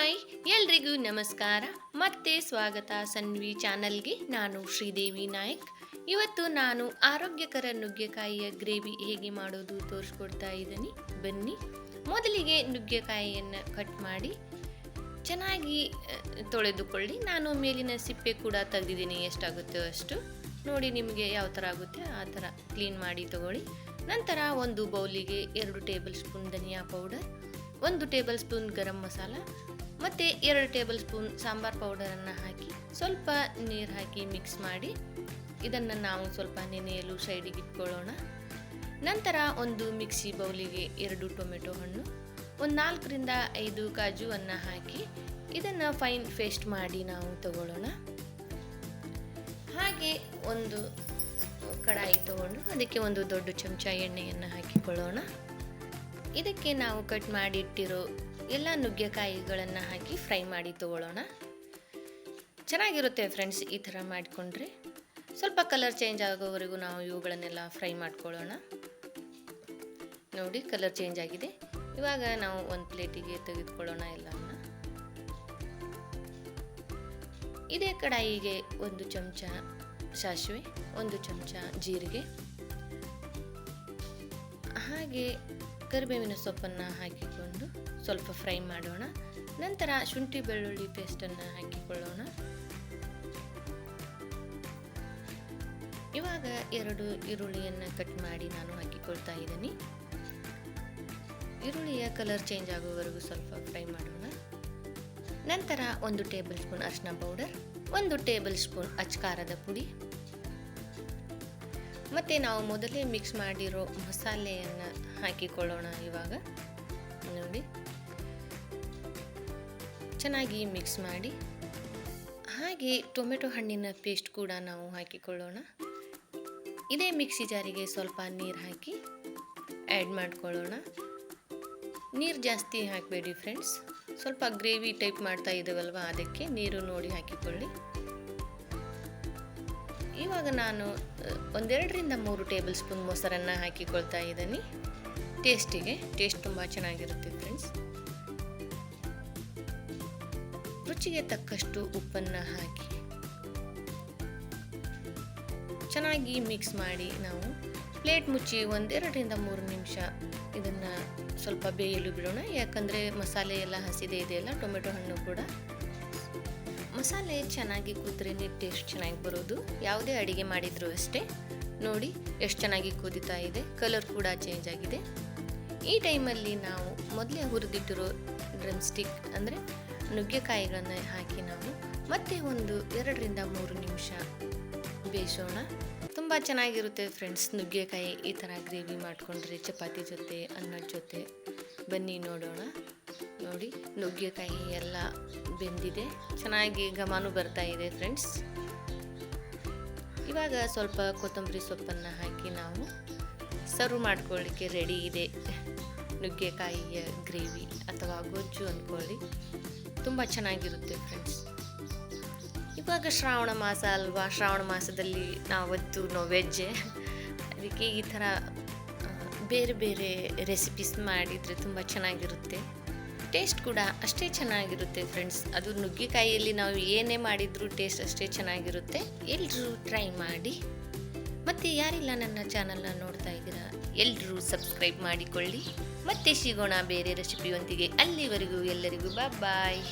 Hi ಎಲ್ರಿಗೂ ನಮಸ್ಕಾರ ಮತ್ತೆ ಸ್ವಾಗತ ಸನ್ವಿ ಚಾನಲ್ಗೆ. ನಾನು ಶ್ರೀದೇವಿ ನಾಯಕ್. ಇವತ್ತು ನಾನು ಆರೋಗ್ಯಕರ ನುಗ್ಗೆಕಾಯಿಯ ಗ್ರೇವಿ ಹೇಗೆ ಮಾಡೋದು ತೋರಿಸ್ಕೊಡ್ತಾ ಇದ್ದೀನಿ, ಬನ್ನಿ. ಮೊದಲಿಗೆ ನುಗ್ಗೆಕಾಯಿಯನ್ನು ಕಟ್ ಮಾಡಿ ಚೆನ್ನಾಗಿ ತೊಳೆದುಕೊಳ್ಳಿ. ನಾನು ಮೇಲಿನ ಸಿಪ್ಪೆ ಕೂಡ ತೆಗೆದಿದ್ದೀನಿ, ಎಷ್ಟಾಗುತ್ತೋ ಅಷ್ಟು ನೋಡಿ. ನಿಮಗೆ ಯಾವ ಥರ ಆಗುತ್ತೆ ಆ ಥರ ಕ್ಲೀನ್ ಮಾಡಿ ತಗೊಳ್ಳಿ. ನಂತರ ಒಂದು ಬೌಲಿಗೆ 2 ಟೇಬಲ್ ಸ್ಪೂನ್ ಧನಿಯಾ powder, 1 table spoon garam masala ಮತ್ತು 2 ಟೇಬಲ್ ಸ್ಪೂನ್ ಸಾಂಬಾರ್ ಪೌಡರನ್ನು ಹಾಕಿ ಸ್ವಲ್ಪ ನೀರು ಹಾಕಿ ಮಿಕ್ಸ್ ಮಾಡಿ ಇದನ್ನು ನಾವು ಸ್ವಲ್ಪ ನೆನೆಯಲು ಸೈಡಿಗೆ ಇಟ್ಕೊಳ್ಳೋಣ. ನಂತರ ಒಂದು ಮಿಕ್ಸಿ ಬೌಲಿಗೆ 2 ಟೊಮೆಟೊ ಹಣ್ಣು, ಒಂದು 4 ರಿಂದ 5 ಕಾಜುವನ್ನು ಹಾಕಿ ಇದನ್ನು ಫೈನ್ ಪೇಸ್ಟ್ ಮಾಡಿ ನಾವು ತಗೊಳ್ಳೋಣ. ಹಾಗೆ ಒಂದು ಕಡಾಯಿ ತಗೊಂಡು ಅದಕ್ಕೆ ಒಂದು ದೊಡ್ಡ ಚಮಚ ಎಣ್ಣೆಯನ್ನು ಹಾಕಿಕೊಳ್ಳೋಣ. ಇದಕ್ಕೆ ನಾವು ಕಟ್ ಮಾಡಿ ಇಟ್ಟಿರೋ ಎಲ್ಲ ನುಗ್ಗೆಕಾಯಿಗಳನ್ನು ಹಾಕಿ ಫ್ರೈ ಮಾಡಿ ತಗೊಳ್ಳೋಣ. ಚೆನ್ನಾಗಿರುತ್ತೆ ಫ್ರೆಂಡ್ಸ್, ಈ ಥರ ಮಾಡಿಕೊಂಡ್ರೆ. ಸ್ವಲ್ಪ ಕಲರ್ ಚೇಂಜ್ ಆಗೋವರೆಗೂ ನಾವು ಇವುಗಳನ್ನೆಲ್ಲ ಫ್ರೈ ಮಾಡ್ಕೊಳ್ಳೋಣ. ನೋಡಿ, ಕಲರ್ ಚೇಂಜ್ ಆಗಿದೆ. ಇವಾಗ ನಾವು ಒಂದು ಪ್ಲೇಟಿಗೆ ತೆಗೆದುಕೊಳ್ಳೋಣ ಎಲ್ಲವನ್ನು. ಇದೇ ಕಡಾಯಿಗೆ 1 ಚಮಚ ಸಾಸಿವೆ, 1 ಚಮಚ ಜೀರಿಗೆ, ಹಾಗೆ ಕರಿಬೇವಿನ ಸೊಪ್ಪನ್ನು ಹಾಕಿಕೊಂಡು ಸ್ವಲ್ಪ ಫ್ರೈ ಮಾಡೋಣ. ನಂತರ ಶುಂಠಿ ಬೆಳ್ಳುಳ್ಳಿ ಪೇಸ್ಟನ್ನು ಹಾಕಿಕೊಳ್ಳೋಣ. ಇವಾಗ 2 ಈರುಳ್ಳಿಯನ್ನು ಕಟ್ ಮಾಡಿ ನಾನು ಹಾಕಿಕೊಳ್ತಾ ಇದ್ದೀನಿ. ಈರುಳ್ಳಿಯ ಕಲರ್ ಚೇಂಜ್ ಆಗುವವರೆಗೂ ಸ್ವಲ್ಪ ಫ್ರೈ ಮಾಡೋಣ. ನಂತರ 1 ಟೇಬಲ್ ಸ್ಪೂನ್ ಅರಿಶಿನ ಪೌಡರ್, 1 ಟೇಬಲ್ ಸ್ಪೂನ್ ಅಚ್ಕಾರದ ಪುಡಿ ಮತ್ತು ನಾವು ಮೊದಲೇ ಮಿಕ್ಸ್ ಮಾಡಿರೋ ಮಸಾಲೆಯನ್ನು ಹಾಕಿಕೊಳ್ಳೋಣ. ಇವಾಗ ನೋಡಿ, ಚೆನ್ನಾಗಿ ಮಿಕ್ಸ್ ಮಾಡಿ. ಹಾಗೆ ಟೊಮೆಟೊ ಹಣ್ಣಿನ ಪೇಸ್ಟ್ ಕೂಡ ನಾವು ಹಾಕಿಕೊಳ್ಳೋಣ. ಇದೇ ಮಿಕ್ಸಿ ಜಾರಿಗೆ ಸ್ವಲ್ಪ ನೀರು ಹಾಕಿ ಆ್ಯಡ್ ಮಾಡಿಕೊಳ್ಳೋಣ. ನೀರು ಜಾಸ್ತಿ ಹಾಕಬೇಡಿ ಫ್ರೆಂಡ್ಸ್, ಸ್ವಲ್ಪ ಗ್ರೇವಿ ಟೈಪ್ ಮಾಡ್ತಾ ಇದ್ದೇವಲ್ವ, ಅದಕ್ಕೆ ನೀರು ನೋಡಿ ಹಾಕಿಕೊಳ್ಳಿ. ಇವಾಗ ನಾನು 1-2 ರಿಂದ 3 ಟೇಬಲ್ ಸ್ಪೂನ್ ಮೊಸರನ್ನು ಹಾಕಿಕೊಳ್ತಾ ಇದ್ದೀನಿ. ಟೇಸ್ಟ್ ತುಂಬ ಚೆನ್ನಾಗಿರುತ್ತೆ ಫ್ರೆಂಡ್ಸ್. ರುಚಿಗೆ ತಕ್ಕಷ್ಟು ಉಪ್ಪನ್ನು ಹಾಕಿ ಚೆನ್ನಾಗಿ ಮಿಕ್ಸ್ ಮಾಡಿ ನಾವು ಪ್ಲೇಟ್ ಮುಚ್ಚಿ 1-2 ರಿಂದ 3 ನಿಮಿಷ ಇದನ್ನು ಸ್ವಲ್ಪ ಬೇಯಲು ಬಿಡೋಣ. ಯಾಕಂದರೆ ಮಸಾಲೆ ಎಲ್ಲ ಹಸಿದೆ ಇದೆಯಲ್ಲ, ಟೊಮೆಟೊ ಹಣ್ಣು ಕೂಡ. ಮಸಾಲೆ ಚೆನ್ನಾಗಿ ಕುದ್ರೇ ಟೇಸ್ಟ್ ಚೆನ್ನಾಗಿ ಬರೋದು. ಯಾವುದೇ ಅಡಿಗೆ ಮಾಡಿದರೂ ಅಷ್ಟೇ. ನೋಡಿ ಎಷ್ಟು ಚೆನ್ನಾಗಿ ಕುದೀತಾ ಇದೆ, ಕಲರ್ ಕೂಡ ಚೇಂಜ್ ಆಗಿದೆ. ಈ ಟೈಮಲ್ಲಿ ನಾವು ಮೊದಲೇ ಹುರಿದಿಟ್ಟಿರೋ ಡ್ರಮ್ ಸ್ಟಿಕ್ ಅಂದರೆ ನುಗ್ಗೆಕಾಯಿಗಳನ್ನು ಹಾಕಿ ನಾವು ಮತ್ತೆ 1-2 ರಿಂದ 3 ನಿಮಿಷ ಬೇಯಿಸೋಣ. ತುಂಬ ಚೆನ್ನಾಗಿರುತ್ತೆ ಫ್ರೆಂಡ್ಸ್ ನುಗ್ಗೆಕಾಯಿ ಈ ಥರ ಗ್ರೇವಿ ಮಾಡಿಕೊಂಡ್ರೆ ಚಪಾತಿ ಜೊತೆ, ಅನ್ನದ ಜೊತೆ. ಬನ್ನಿ ನೋಡೋಣ. ನೋಡಿ, ನುಗ್ಗೆಕಾಯಿ ಎಲ್ಲ ಬೆಂದಿದೆ, ಚೆನ್ನಾಗಿ ಘಮನೂ ಬರ್ತಾ ಇದೆ ಫ್ರೆಂಡ್ಸ್. ಇವಾಗ ಸ್ವಲ್ಪ ಕೊತ್ತಂಬರಿ ಸೊಪ್ಪನ್ನು ಹಾಕಿ ನಾವು ಸರ್ವ್ ಮಾಡ್ಕೊಳ್ಳಿಕ್ಕೆ ರೆಡಿ ಇದೆ ನುಗ್ಗೆಕಾಯಿಯ ಗ್ರೇವಿ ಅಥವಾ ಗೊಜ್ಜು ಅಂದ್ಕೊಳ್ಳಿ. ತುಂಬ ಚೆನ್ನಾಗಿರುತ್ತೆ ಫ್ರೆಂಡ್ಸ್. ಇವಾಗ ಶ್ರಾವಣ ಮಾಸ ಅಲ್ವಾ, ಶ್ರಾವಣ ಮಾಸದಲ್ಲಿ ನಾವತ್ತು ವೆಜ್ಜೆ, ಅದಕ್ಕೆ ಈ ಥರ ಬೇರೆ ಬೇರೆ ರೆಸಿಪೀಸ್ ಮಾಡಿದರೆ ತುಂಬ ಚೆನ್ನಾಗಿರುತ್ತೆ. ಟೇಸ್ಟ್ ಕೂಡ ಅಷ್ಟೇ ಚೆನ್ನಾಗಿರುತ್ತೆ ಫ್ರೆಂಡ್ಸ್. ಅದು ನುಗ್ಗೆಕಾಯಿಯಲ್ಲಿ ನಾವು ಏನೇ ಮಾಡಿದರೂ ಟೇಸ್ಟ್ ಅಷ್ಟೇ ಚೆನ್ನಾಗಿರುತ್ತೆ. ಎಲ್ಲರೂ ಟ್ರೈ ಮಾಡಿ. ಮತ್ತು ಯಾರೆಲ್ಲ ನನ್ನ ಚಾನಲ್ನ ನೋಡ್ತಾ ಇದ್ದೀರಾ ಎಲ್ಲರೂ ಸಬ್ಸ್ಕ್ರೈಬ್ ಮಾಡಿಕೊಳ್ಳಿ. ಮತ್ತೆ ಸಿಗೋಣ ಬೇರೆ ರೆಸಿಪಿಯೊಂದಿಗೆ. ಅಲ್ಲಿವರೆಗೂ ಎಲ್ಲರಿಗೂ ಬಾಯ್.